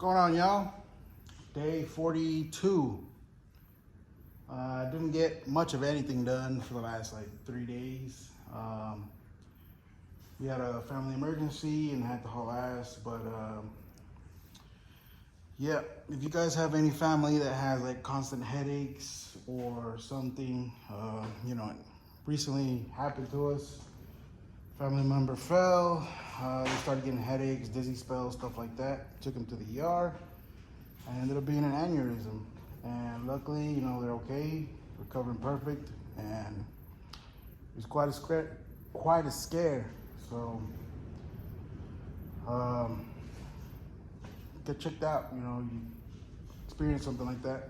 going on, y'all? Day 42. Didn't get much of anything done for the last like 3 days. We had a family emergency and had to haul ass, but yeah, if you guys have any family that has like constant headaches or something, you know, recently happened to us. Family member fell, they started getting headaches, dizzy spells, stuff like that. Took him to the ER and ended up being an aneurysm. And luckily, you know, they're okay, recovering perfect, and it was quite a scare. So, get checked out, you know, you experience something like that.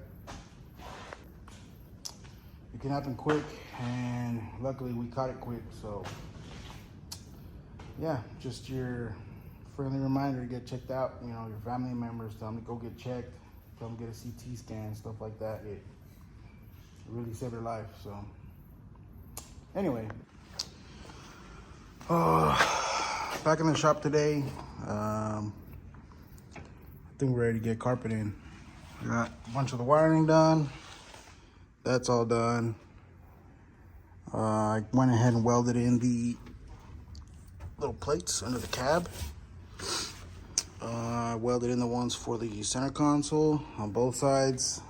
It can happen quick, and luckily we caught it quick, so. Yeah, just your friendly reminder to get checked out. You know, your family members, tell them to go get checked, tell them to get a CT scan, stuff like that. It really saved their life. So, anyway, back in the shop today. I think we're ready to get carpet in. We got a bunch of the wiring done. That's all done. I went ahead and welded in the little plates under the cab. I welded in the ones for the center console on both sides.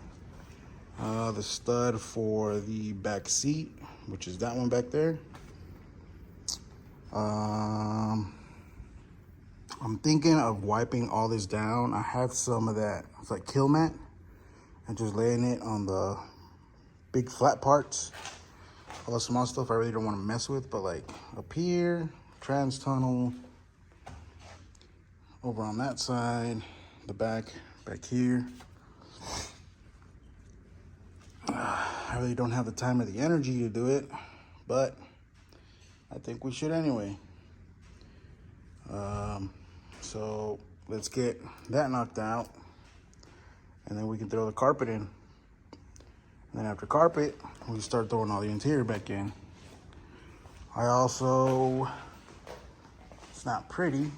The stud for the back seat, which is that one back there. I'm thinking of wiping all this down. I have some of that, it's like kill mat, and just laying it on the big flat parts. All the small stuff I really don't want to mess with, but like up here, trans tunnel, over on that side, the back here. I really don't have the time or the energy to do it, but I think we should anyway. So let's get that knocked out, and then we can throw the carpet in. And then after carpet, we start throwing all the interior back in. I also, it's not pretty,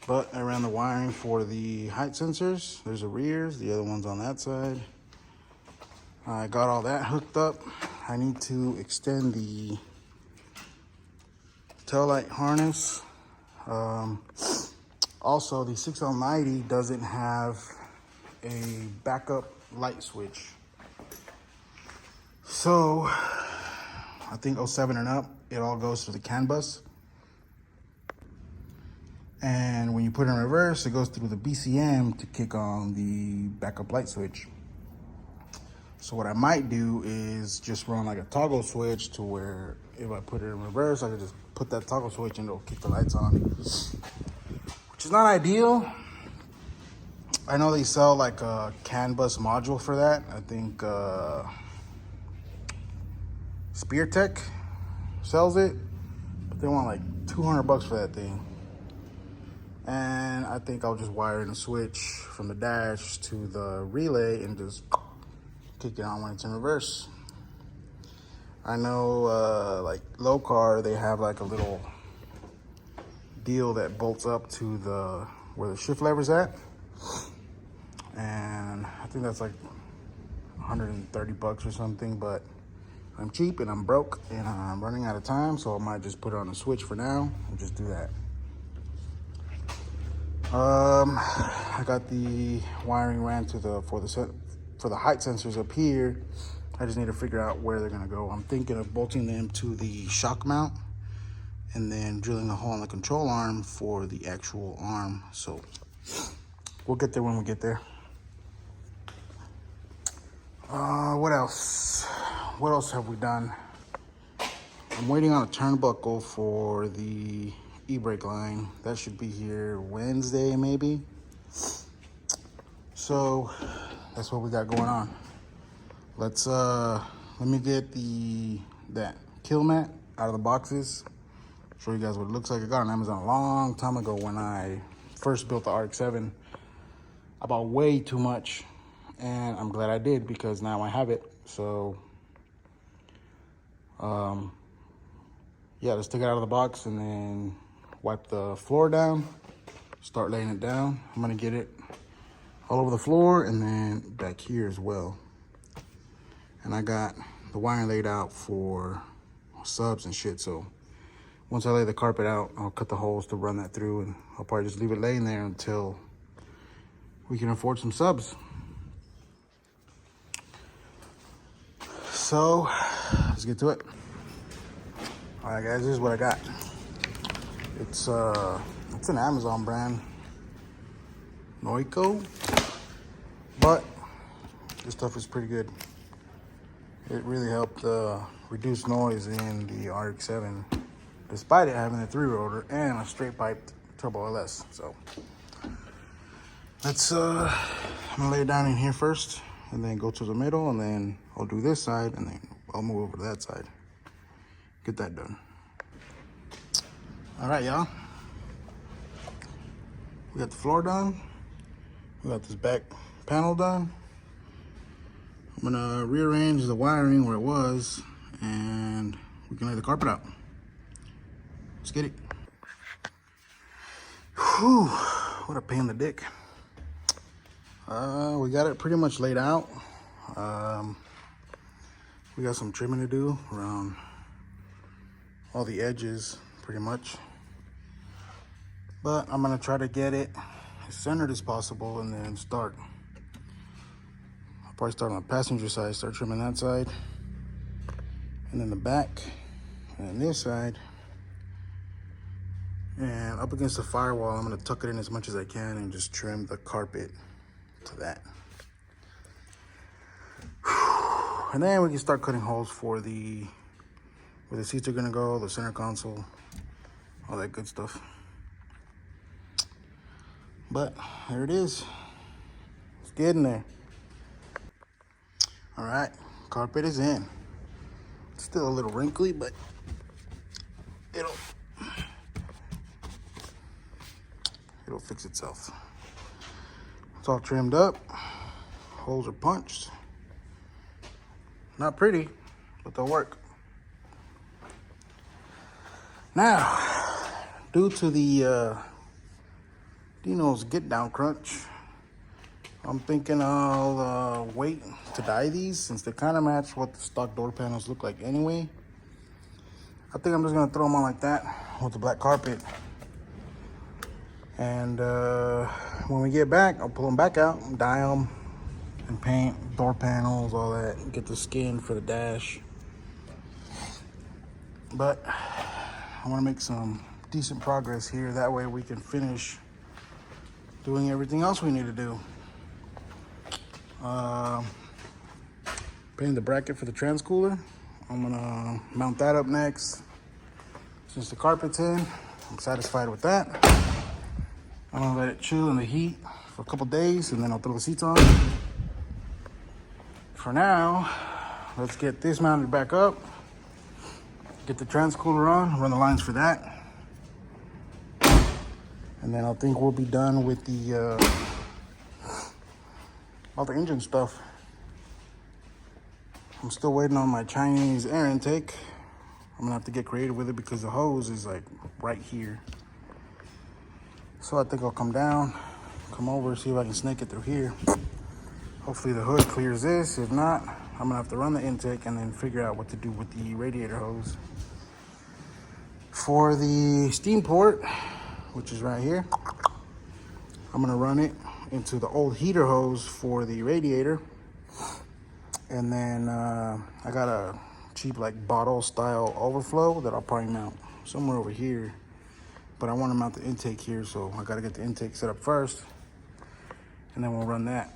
but I ran the wiring for the height sensors. There's a rears, the other one's on that side. I got all that hooked up. I need to extend the tail light harness. Also, the 6L90 doesn't have a backup light switch. So, I think 07 and up, it all goes to the CAN bus. And when you put it in reverse, it goes through the BCM to kick on the backup light switch. So what I might do is just run like a toggle switch to where if I put it in reverse, I could just put that toggle switch and it'll kick the lights on, which is not ideal. I know they sell like a CAN bus module for that. I think Spear Tech sells it, but they want like $200 for that thing. And I think I'll just wire in a switch from the dash to the relay and just kick it on when it's in reverse. I know like low car, they have like a little deal that bolts up to the where the shift lever's at. And I think that's like $130 or something, but I'm cheap and I'm broke and I'm running out of time, so I might just put it on a switch for now and just do that. I got the wiring ran to the for the height sensors up here. I just need to figure out where they're gonna go. I'm thinking of bolting them to the shock mount and then drilling a hole in the control arm for the actual arm. So we'll get there when we get there. What else? What else have we done? I'm waiting on a turnbuckle for the e-brake line. That should be here Wednesday, maybe. So that's what we got going on. Let's let me get that kill mat out of the boxes. Show you guys what it looks like. I got it on Amazon a long time ago when I first built the RX-7. I bought way too much, and I'm glad I did because now I have it. So yeah, let's take it out of the box and then wipe the floor down, start laying it down. I'm gonna get it all over the floor and then back here as well. And I got the wiring laid out for subs and shit, so once I lay the carpet out, I'll cut the holes to run that through, and I'll probably just leave it laying there until we can afford some subs. So let's get to it. All right, guys, this is what I got. It's an Amazon brand, Noiko, but this stuff is pretty good. It really helped reduce noise in the RX-7, despite it having a 3-rotor and a straight piped turbo LS. So let's I'm gonna lay it down in here first, and then go to the middle, and then I'll do this side, and then I'll move over to that side. Get that done. All right, y'all. We got the floor done. We got this back panel done. I'm gonna rearrange the wiring where it was, and we can lay the carpet out. Let's get it. Whew, what a pain in the dick. We got it pretty much laid out. We got some trimming to do around all the edges, pretty much. But I'm gonna try to get it as centered as possible, and then start. I'll probably start on the passenger side, start trimming that side, and then the back, and then this side. And up against the firewall, I'm gonna tuck it in as much as I can and just trim the carpet to that. And then we can start cutting holes for where the seats are gonna go, the center console, all that good stuff. But there it is. It's getting there. All right, carpet is in. It's still a little wrinkly, but it'll fix itself. It's all trimmed up. Holes are punched. Not pretty, but they'll work. Now, due to the Dino's get down crunch, I'm thinking I'll wait to dye these, since they kind of match what the stock door panels look like anyway. I think I'm just gonna throw them on like that with the black carpet. And when we get back, I'll pull them back out and dye them and paint door panels, all that, and get the skin for the dash. But I want to make some decent progress here. That way we can finish doing everything else we need to do. Painting the bracket for the transcooler. I'm gonna mount that up next. Since the carpet's in, I'm satisfied with that. I'm gonna let it chill in the heat for a couple days, and then I'll throw the seats on. For now, let's get this mounted back up, get the transcooler on, run the lines for that, and then I think we'll be done with all the engine stuff. I'm still waiting on my Chinese air intake. I'm gonna have to get creative with it because the hose is like right here. So I think I'll come down, come over, see if I can snake it through here. Hopefully the hood clears this. If not, I'm gonna have to run the intake and then figure out what to do with the radiator hose. For the steam port, which is right here, I'm gonna run it into the old heater hose for the radiator. And then I got a cheap like bottle style overflow that I'll probably mount somewhere over here. But I want to mount the intake here, so I got to get the intake set up first, and then we'll run that.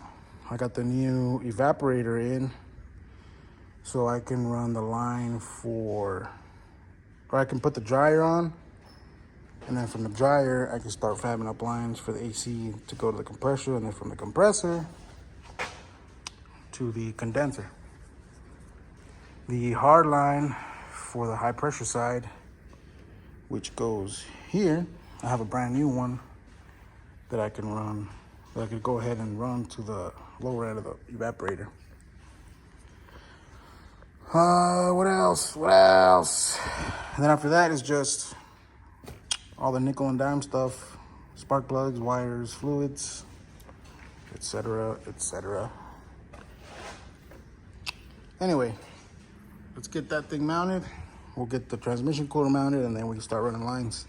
I got the new evaporator in, so I can run the line or I can put the dryer on, and then from the dryer, I can start fabbing up lines for the AC to go to the compressor, and then from the compressor to the condenser. The hard line for the high pressure side, which goes here, I have a brand new one that I can run, that I could go ahead and run to the lower end of the evaporator. What else? And then after that is just all the nickel and dime stuff, spark plugs, wires, fluids. etc., etc. Anyway, let's get that thing mounted. We'll get the transmission cooler mounted, and then we can start running lines.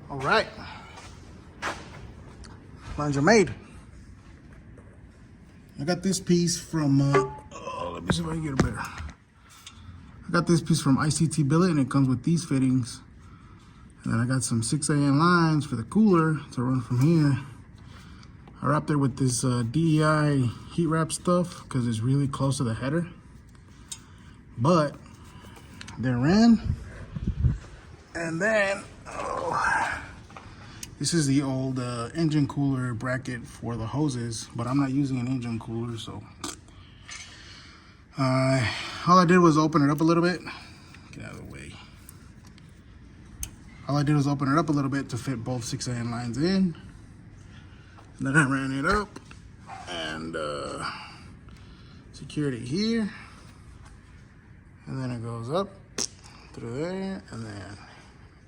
All right, lines are made. I got this piece from, let me see if I can get it better. I got this piece from ICT Billet, and it comes with these fittings. And then I got some 6AN lines for the cooler to run from here. I wrapped it with this DEI heat wrap stuff because it's really close to the header. But they ran. And then, this is the old engine cooler bracket for the hoses, but I'm not using an engine cooler, so. All I did was open it up a little bit. Get out of the way. All I did was open it up a little bit to fit both 6AN lines in. And then I ran it up and secured it here. And then it goes up through there and then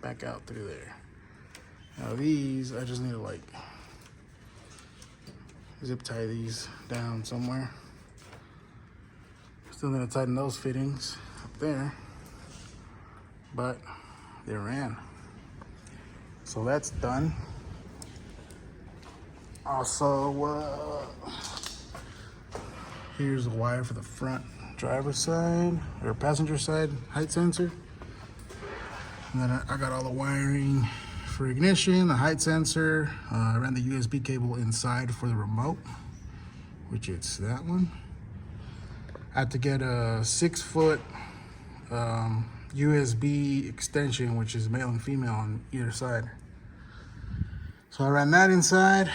back out through there. Now these, I just need to like zip tie these down somewhere. Still gonna tighten those fittings up there, but they ran. So that's done. Also, here's the wire for the front driver's side or passenger side height sensor. And then I got all the wiring for ignition, the height sensor. I ran the USB cable inside for the remote, which it's that one. I had to get a 6-foot USB extension, which is male and female on either side. So I ran that inside.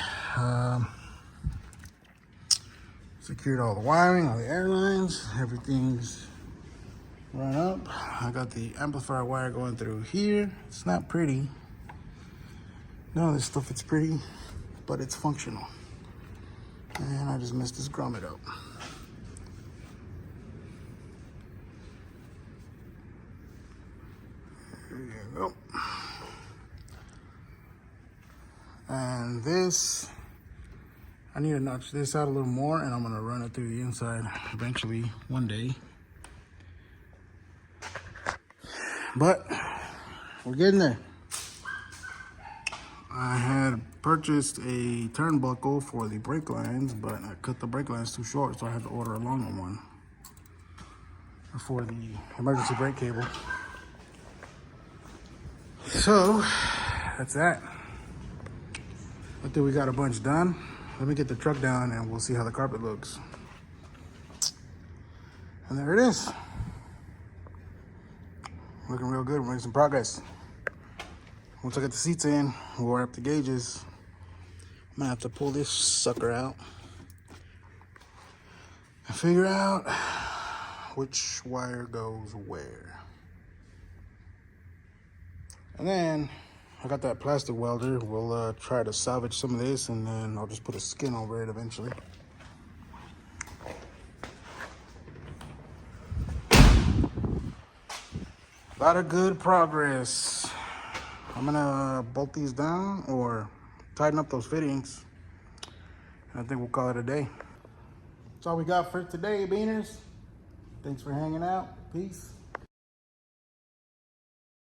Secured all the wiring, all the air lines, everything's run up. I got the amplifier wire going through here. It's not pretty. None of this stuff is pretty, but it's functional. And I just messed this grommet up. There you go. And this, I need to notch this out a little more, and I'm gonna run it through the inside eventually one day. But we're getting there. I had purchased a turnbuckle for the brake lines, but I cut the brake lines too short, so I had to order a longer one for the emergency brake cable. So that's that. I think we got a bunch done. Let me get the truck down and we'll see how the carpet looks. And there it is. Looking real good. We're making some progress. Once I get the seats in, we'll wire up the gauges. I'm gonna have to pull this sucker out and figure out which wire goes where. And then I got that plastic welder. We'll try to salvage some of this, and then I'll just put a skin over it eventually. A lot of good progress. I'm gonna bolt these down or tighten up those fittings. And I think we'll call it a day. That's all we got for today, Beaners. Thanks for hanging out. Peace.